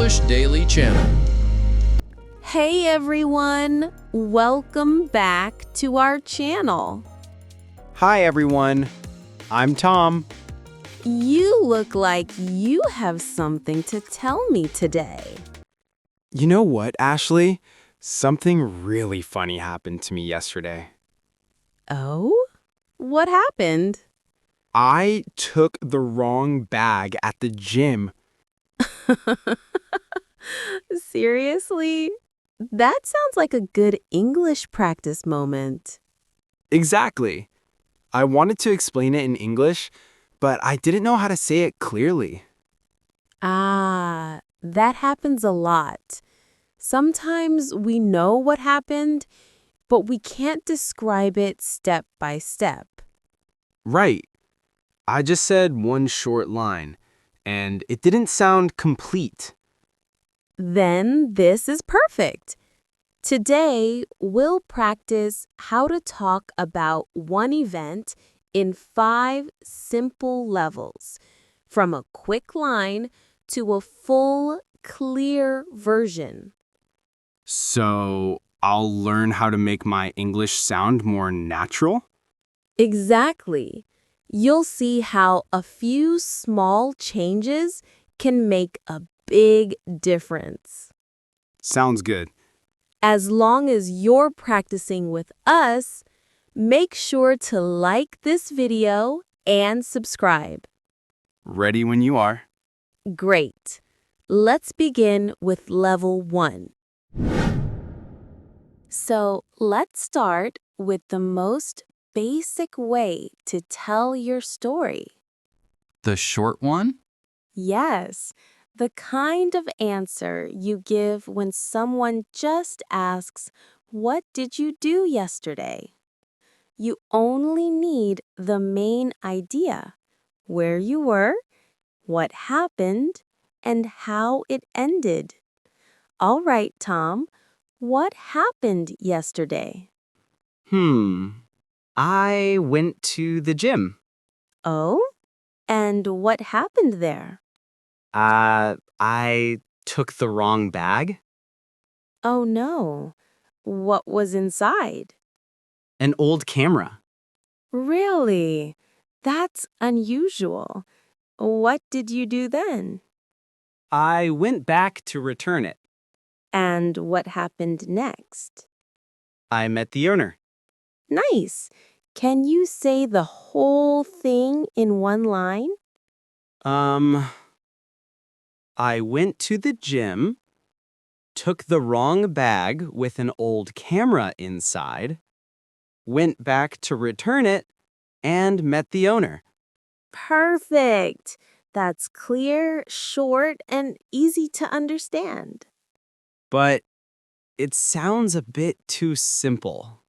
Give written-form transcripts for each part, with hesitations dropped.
English Daily Channel. Hey everyone! Welcome back to our channel. Hi everyone, I'm Tom. You look like you have something to tell me today. You know what, Ashley? Something really funny happened to me yesterday. Oh? What happened? I took the wrong bag at the gym. Seriously? That sounds like a good English practice moment. Exactly. I wanted to explain it in English, but I didn't know how to say it clearly. Ah, that happens a lot. Sometimes we know what happened, but we can't describe it step by step. Right. I just said one short line, and it didn't sound complete. Then this is perfect. Today, we'll practice how to talk about one event in 5 simple levels, from a quick line to a full, clear version. So, I'll learn how to make my English sound more natural? Exactly. You'll see how a few small changes can make a big difference. Sounds good. As long as you're practicing with us, make sure to like this video and subscribe. Ready when you are. Great. Let's begin with level 1. So let's start with the most basic way to tell your story. The short one? Yes, the kind of answer you give when someone just asks, "What did you do yesterday?" You only need the main idea, where you were, what happened, and how it ended. All right, Tom, what happened yesterday? I went to the gym. Oh, and what happened there? I took the wrong bag. Oh no, what was inside? An old camera. Really? That's unusual. What did you do then? I went back to return it. And what happened next? I met the owner. Nice. Can you say the whole thing in one line? Um, I went to the gym, took the wrong bag with an old camera inside, went back to return it, and met the owner. Perfect. That's clear, short, and easy to understand. But it sounds a bit too simple.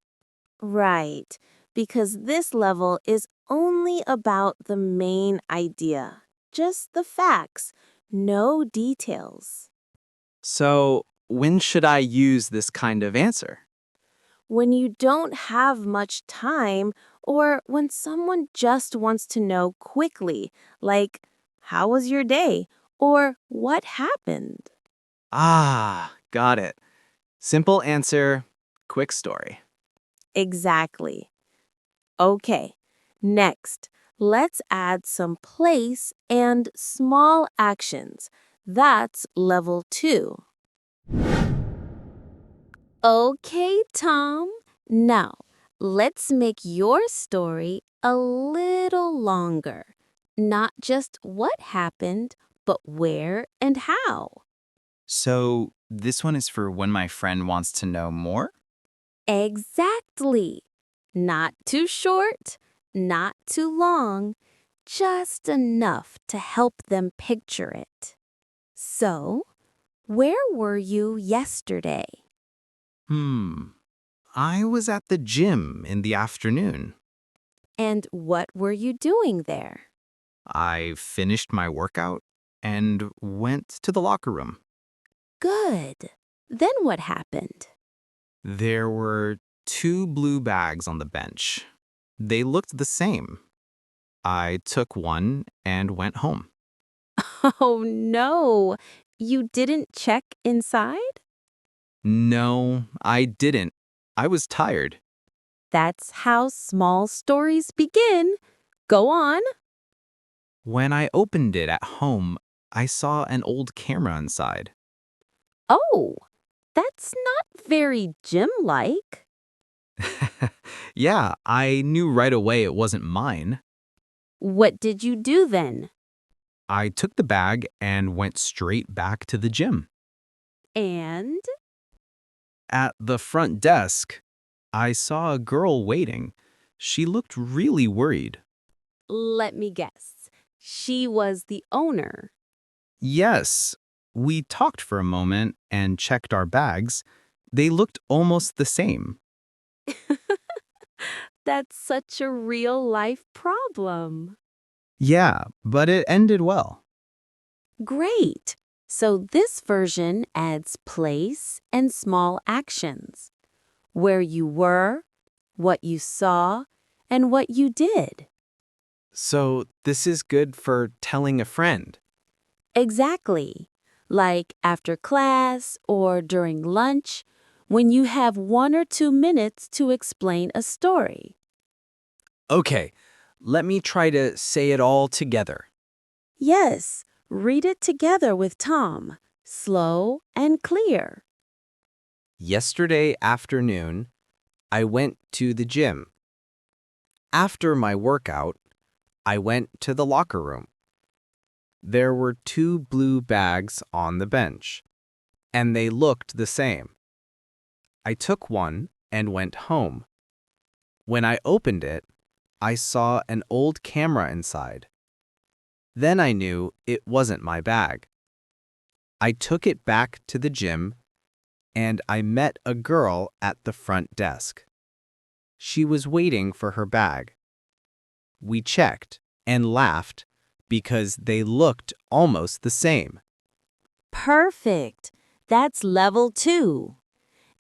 Right, because this level is only about the main idea, just the facts, no details. So, when should I use this kind of answer? When you don't have much time, or when someone just wants to know quickly, like, "How was your day?" or "What happened?" Got it. Simple answer, quick story. Exactly. Okay, next, let's add some place and small actions. That's level 2. Okay, Tom. Now, let's make your story a little longer. Not just what happened, but where and how. So, this one is for when my friend wants to know more? Exactly. Not too short, not too long, just enough to help them picture it. So, where were you yesterday? I was at the gym in the afternoon. And what were you doing there? I finished my workout and went to the locker room. Good. Then what happened? There were 2 blue bags on the bench. They looked the same. I took one and went home. Oh no, You didn't check inside? No, I didn't. I was tired. That's how small stories begin. Go on. When I opened it at home, I saw an old camera inside. Oh, that's not very gym-like. Yeah, I knew right away it wasn't mine. What did you do then? I took the bag and went straight back to the gym. And? At the front desk, I saw a girl waiting. She looked really worried. Let me guess. She was the owner. Yes, we talked for a moment and checked our bags. They looked almost the same. That's such a real-life problem. Yeah, but it ended well. Great. So this version adds place and small actions. Where you were, what you saw, and what you did. So this is good for telling a friend. Exactly. Like after class or during lunch, when you have 1 or 2 minutes to explain a story. Okay, let me try to say it all together. Yes, read it together with Tom. Slow and clear. Yesterday afternoon, I went to the gym. After my workout, I went to the locker room. There were 2 blue bags on the bench, and they looked the same. I took one and went home. When I opened it, I saw an old camera inside. Then I knew it wasn't my bag. I took it back to the gym, and I met a girl at the front desk. She was waiting for her bag. We checked and laughed because they looked almost the same. Perfect. That's level 2.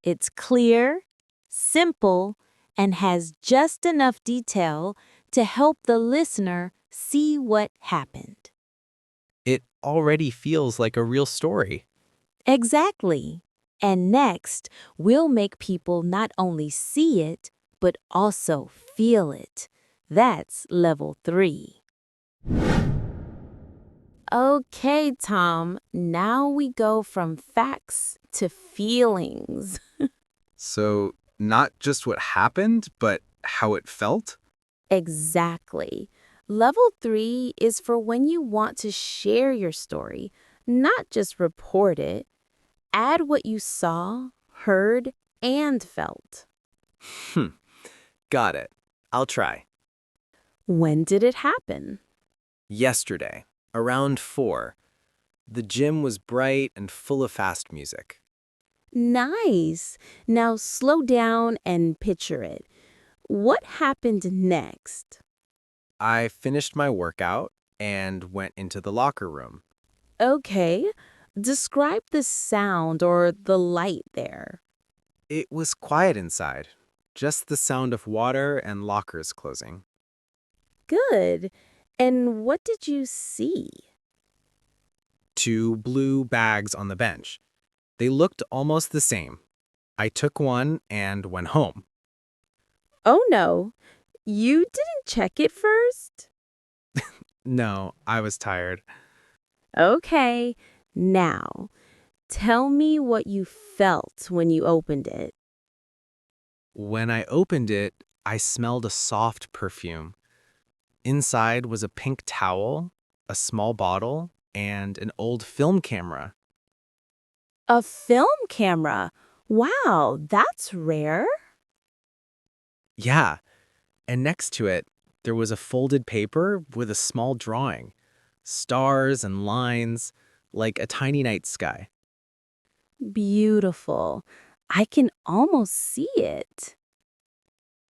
It's clear, simple, and has just enough detail to help the listener see what happened. It already feels like a real story. Exactly. And next, we'll make people not only see it, but also feel it. That's level 3. Okay, Tom, now we go from facts to feelings. So, not just what happened, but how it felt? Exactly. Level 3 is for when you want to share your story, not just report it. Add what you saw, heard, and felt. Got it. I'll try. When did it happen? Yesterday, around 4, the gym was bright and full of fast music. Nice. Now slow down and picture it. What happened next? I finished my workout and went into the locker room. Okay. Describe the sound or the light there. It was quiet inside, just the sound of water and lockers closing. Good. And what did you see? 2 blue bags on the bench. They looked almost the same. I took one and went home. Oh no, you didn't check it first? No, I was tired. Okay, now tell me what you felt when you opened it. When I opened it, I smelled a soft perfume. Inside was a pink towel, a small bottle, and an old film camera. A film camera. Wow, that's rare. Yeah, and next to it, there was a folded paper with a small drawing. Stars and lines, like a tiny night sky. Beautiful. I can almost see it.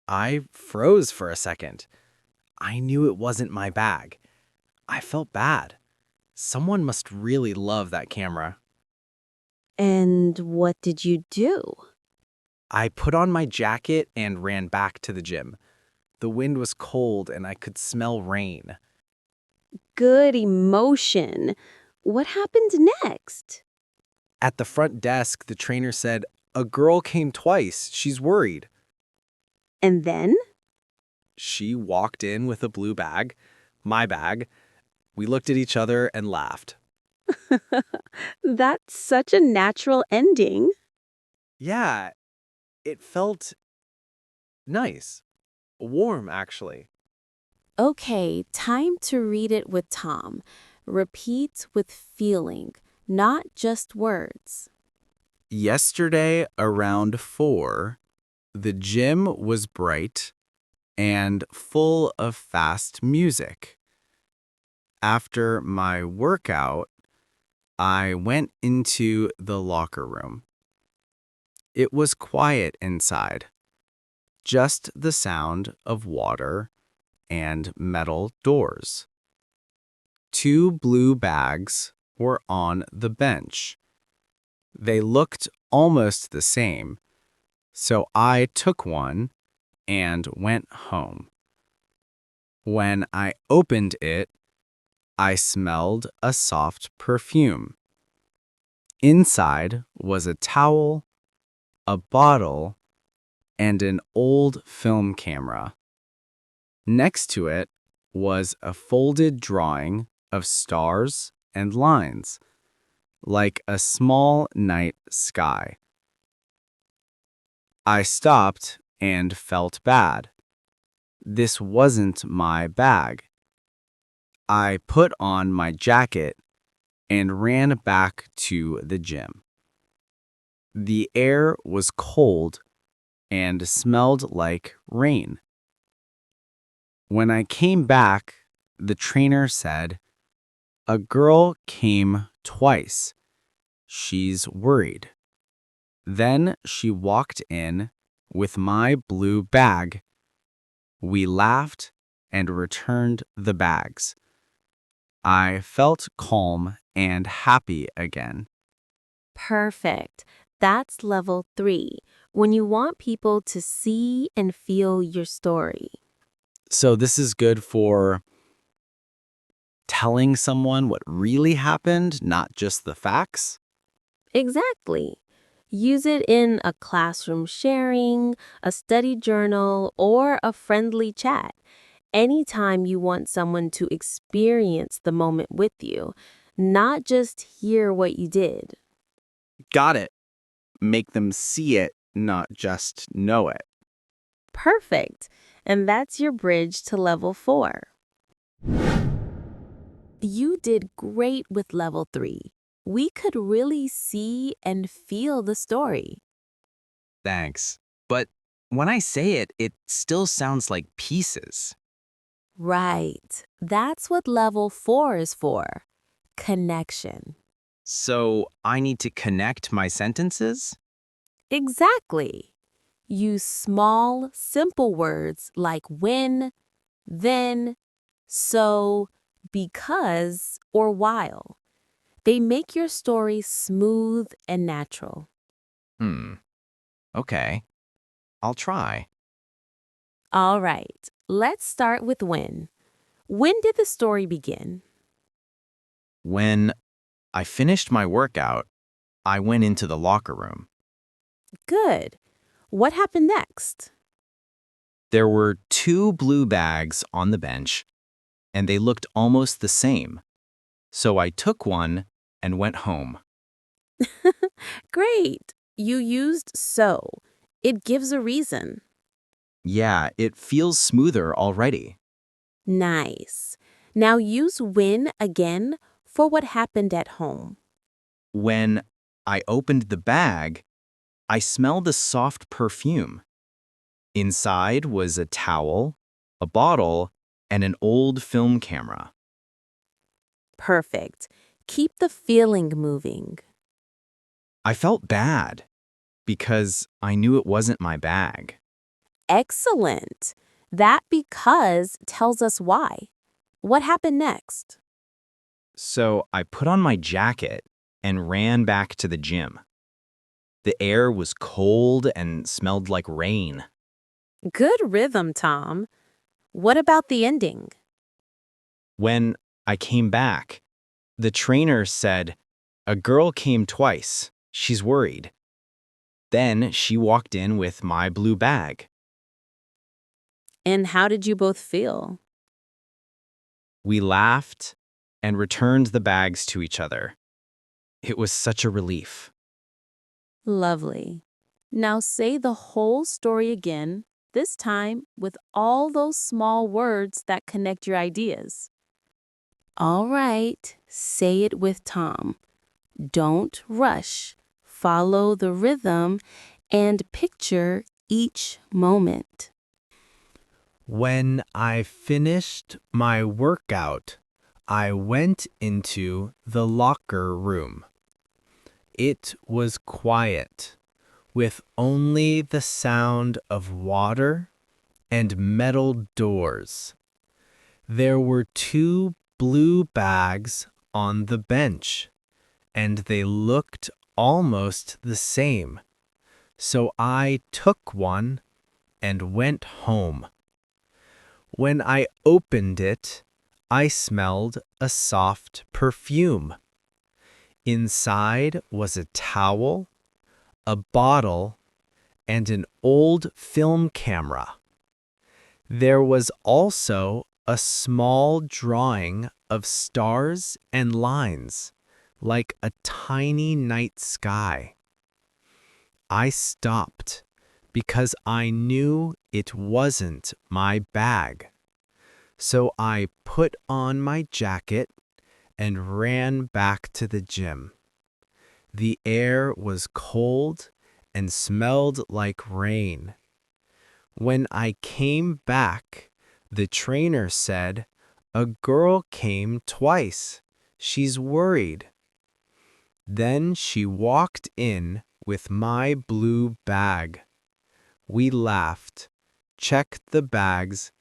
I froze for a second. I knew it wasn't my bag. I felt bad. Someone must really love that camera. And what did you do? I put on my jacket and ran back to the gym. The wind was cold and I could smell rain. Good emotion. What happened next? At the front desk, the trainer said, "A girl came twice. She's worried." And then? She walked in with a blue bag, my bag. We looked at each other and laughed. That's such a natural ending. Yeah, it felt nice. Warm, actually. Okay, time to read it with Tom. Repeat with feeling, not just words. Yesterday around 4, the gym was bright and full of fast music. After my workout, I went into the locker room. It was quiet inside, just the sound of water and metal doors. 2 blue bags were on the bench. They looked almost the same, so I took one and went home. When I opened it, I smelled a soft perfume. Inside was a towel, a bottle, and an old film camera. Next to it was a folded drawing of stars and lines, like a small night sky. I stopped and felt bad. This wasn't my bag. I put on my jacket and ran back to the gym. The air was cold and smelled like rain. When I came back, the trainer said, "A girl came twice. She's worried." Then she walked in with my blue bag. We laughed and returned the bags. I felt calm and happy again. Perfect. That's level 3, when you want people to see and feel your story. So this is good for telling someone what really happened, not just the facts? Exactly. Use it in a classroom sharing, a study journal, or a friendly chat. Anytime you want someone to experience the moment with you, not just hear what you did. Got it. Make them see it, not just know it. Perfect. And that's your bridge to level 4. You did great with level 3. We could really see and feel the story. Thanks. But when I say it, it still sounds like pieces. Right. That's what level 4 is for. Connection. So I need to connect my sentences? Exactly. Use small, simple words like when, then, so, because, or while. They make your story smooth and natural. Okay. I'll try. All right, let's start with when. When did the story begin? When I finished my workout, I went into the locker room. Good. What happened next? There were 2 blue bags on the bench, and they looked almost the same. So I took one and went home. Great. You used so. It gives a reason. Yeah, it feels smoother already. Nice. Now use when again for what happened at home. When I opened the bag, I smelled a soft perfume. Inside was a towel, a bottle, and an old film camera. Perfect. Keep the feeling moving. I felt bad because I knew it wasn't my bag. Excellent. That because tells us why. What happened next? So I put on my jacket and ran back to the gym. The air was cold and smelled like rain. Good rhythm, Tom. What about the ending? When I came back, The trainer said, "A girl came twice. She's worried." Then she walked in with my blue bag. And how did you both feel? We laughed and returned the bags to each other. It was such a relief. Lovely. Now say the whole story again, this time with all those small words that connect your ideas. All right, say it with Tom. Don't rush. Follow the rhythm and picture each moment. When I finished my workout, I went into the locker room. It was quiet, with only the sound of water and metal doors. There were 2 blue bags on the bench, and they looked almost the same. So I took one and went home. When I opened it, I smelled a soft perfume. Inside was a towel, a bottle, and an old film camera. There was also a small drawing of stars and lines, like a tiny night sky. I stopped because I knew it wasn't my bag. So I put on my jacket and ran back to the gym. The air was cold and smelled like rain. When I came back, the trainer said, "A girl came twice. She's worried." Then she walked in with my blue bag. We laughed, checked the bags,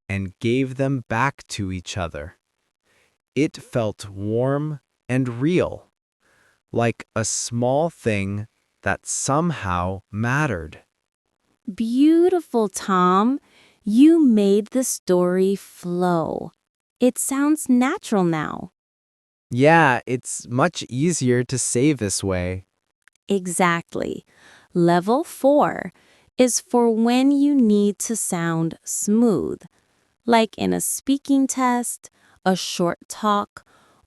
and gave them back to each other. It felt warm and real, like a small thing that somehow mattered. Beautiful, Tom. You made the story flow. It sounds natural now. Yeah, it's much easier to say this way. Exactly. Level 4 is for when you need to sound smooth, like in a speaking test, a short talk,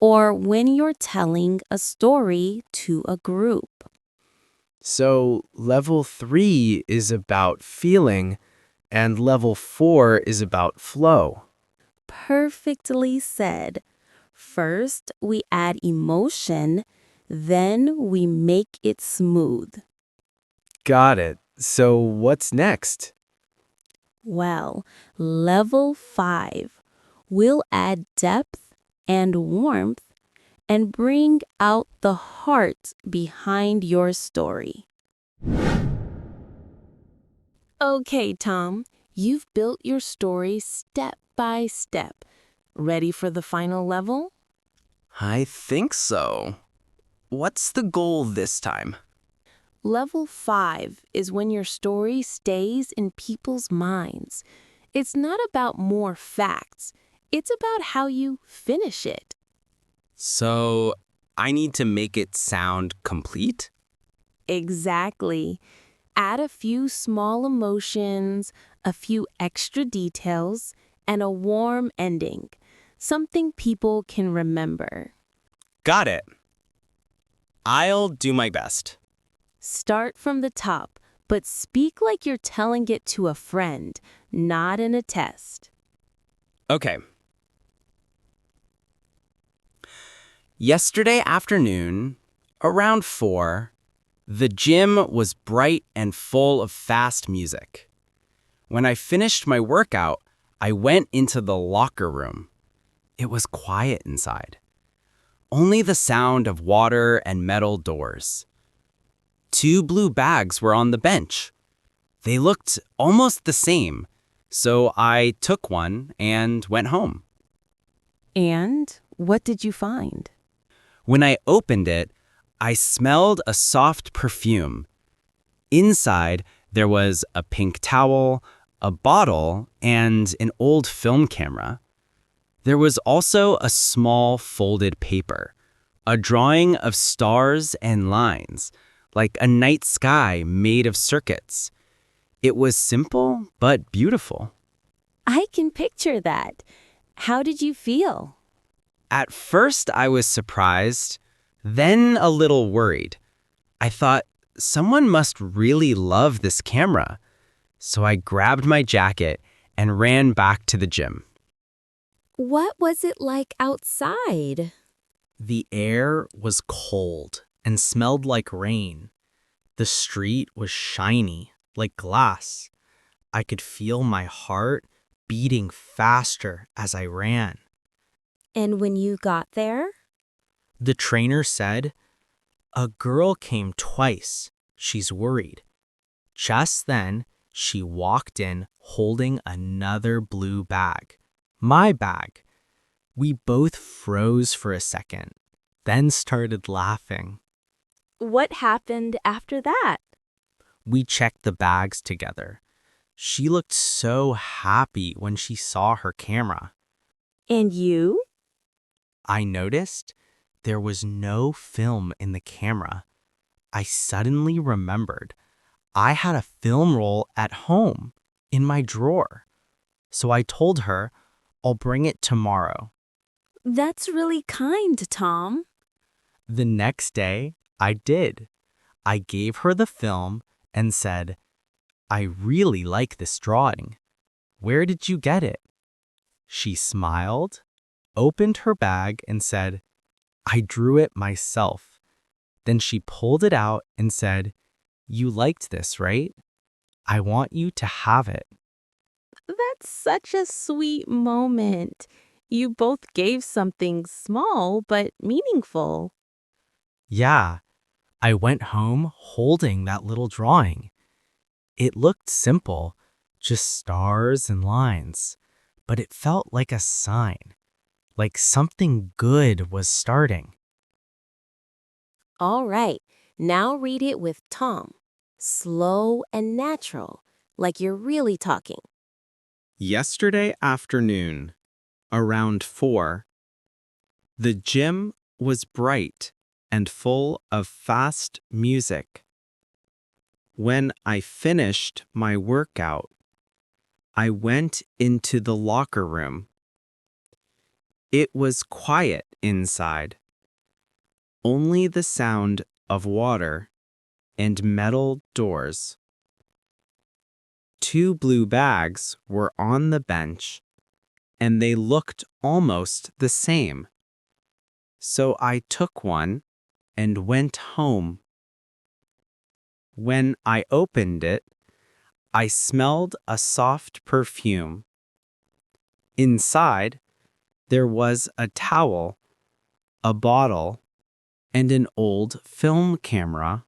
or when you're telling a story to a group. So level 3 is about feeling, and level 4 is about flow. Perfectly said. First, we add emotion, then we make it smooth. Got it. So what's next? Well, level 5, we'll add depth and warmth and bring out the heart behind your story. Okay, Tom, you've built your story step by step. Ready for the final level? I think so. What's the goal this time? Level 5 is when your story stays in people's minds. It's not about more facts, it's about how you finish it. So, I need to make it sound complete? Exactly. Add a few small emotions, a few extra details, and a warm ending. Something people can remember. Got it. I'll do my best. Start from the top, but speak like you're telling it to a friend, not in a test. Okay. Yesterday afternoon, around 4, the gym was bright and full of fast music. When I finished my workout, I went into the locker room. It was quiet inside. Only the sound of water and metal doors. 2 blue bags were on the bench. They looked almost the same, so I took one and went home. And what did you find? When I opened it, I smelled a soft perfume. Inside, there was a pink towel, a bottle, and an old film camera. There was also a small folded paper, a drawing of stars and lines, like a night sky made of circuits. It was simple but beautiful. I can picture that. How did you feel? At first, I was surprised, then a little worried. I thought, someone must really love this camera. So I grabbed my jacket and ran back to the gym. What was it like outside? The air was cold and smelled like rain. The street was shiny, like glass. I could feel my heart beating faster as I ran. And when you got there? The trainer said, "A girl came twice. She's worried." Just then, she walked in holding another blue bag. My bag. We both froze for a second, then started laughing. What happened after that? We checked the bags together. She looked so happy when she saw her camera. And you? I noticed there was no film in the camera. I suddenly remembered I had a film roll at home in my drawer. So I told her I'll bring it tomorrow. That's really kind, Tom. The next day, I did. I gave her the film and said, "I really like this drawing. Where did you get it?" She smiled, opened her bag, and said, "I drew it myself." Then she pulled it out and said, "You liked this, right? I want you to have it." That's such a sweet moment. You both gave something small but meaningful. Yeah, I went home holding that little drawing. It looked simple, just stars and lines, but it felt like a sign, like something good was starting. All right, now read it with Tom. Slow and natural, like you're really talking. Yesterday afternoon, around 4, the gym was bright and full of fast music. When I finished my workout, I went into the locker room. It was quiet inside. Only the sound of water and metal doors. 2 blue bags were on the bench, and they looked almost the same. So I took one and went home. When I opened it, I smelled a soft perfume. Inside, there was a towel, a bottle, and an old film camera.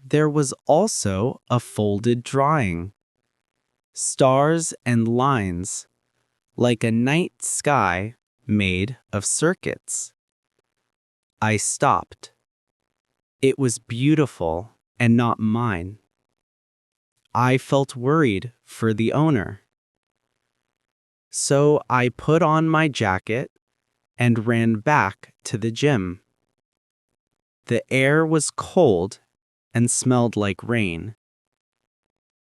There was also a folded drawing, stars and lines, like a night sky made of circuits. I stopped. It was beautiful and not mine. I felt worried for the owner. So I put on my jacket and ran back to the gym. The air was cold and smelled like rain.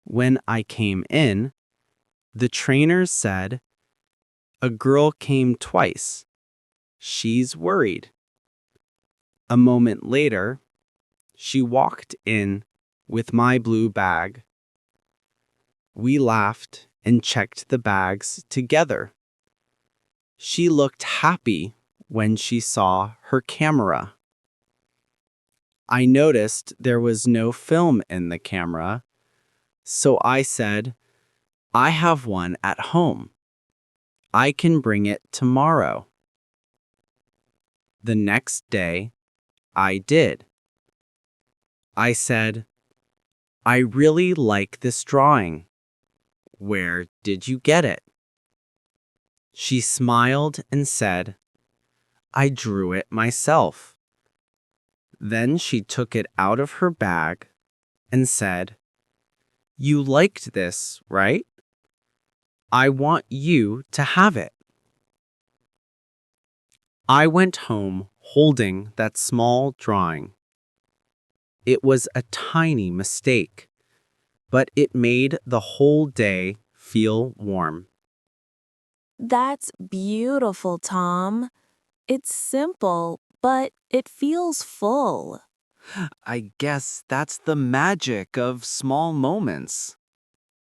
When I came in, the trainer said, "A girl came twice. She's worried." A moment later, she walked in with my blue bag. We laughed and checked the bags together. She looked happy when she saw her camera. I noticed there was no film in the camera, so I said, "I have one at home. I can bring it tomorrow." The next day, I did. I said, "I really like this drawing. Where did you get it?" She smiled and said, "I drew it myself." Then she took it out of her bag and said, "You liked this, right? I want you to have it." I went home holding that small drawing. It was a tiny mistake, but it made the whole day feel warm. That's beautiful, Tom. It's simple, but it feels full. I guess that's the magic of small moments.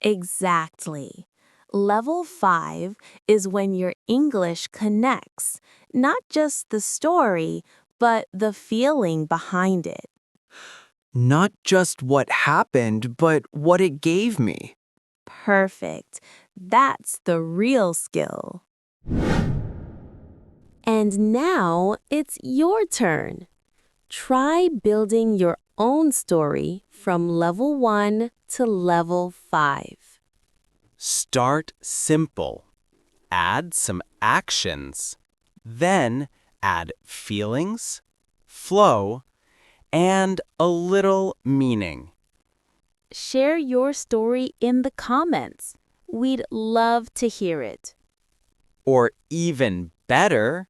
Exactly. Level 5 is when your English connects, not just the story, but the feeling behind it. Not just what happened, but what it gave me. Perfect. That's the real skill. And now it's your turn. Try building your own story from level 1 to level 5. Start simple. Add some actions. Then add feelings, flow, and a little meaning. Share your story in the comments. We'd love to hear it. Or even better,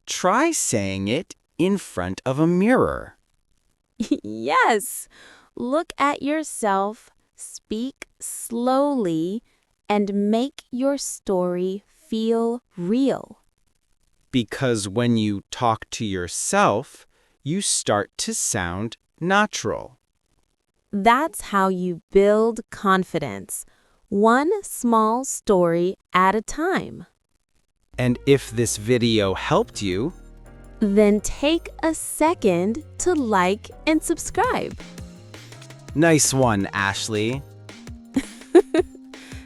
try saying it in front of a mirror. Yes! Look at yourself, speak slowly, and make your story feel real. Because when you talk to yourself, you start to sound natural. That's how you build confidence, one small story at a time. And if this video helped you, Then take a second to like and subscribe. nice one, Ashley.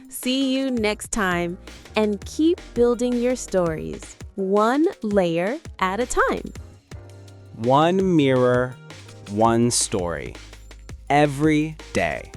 See you next time, and keep building your stories, one layer at a time. One mirror, one story. Every day.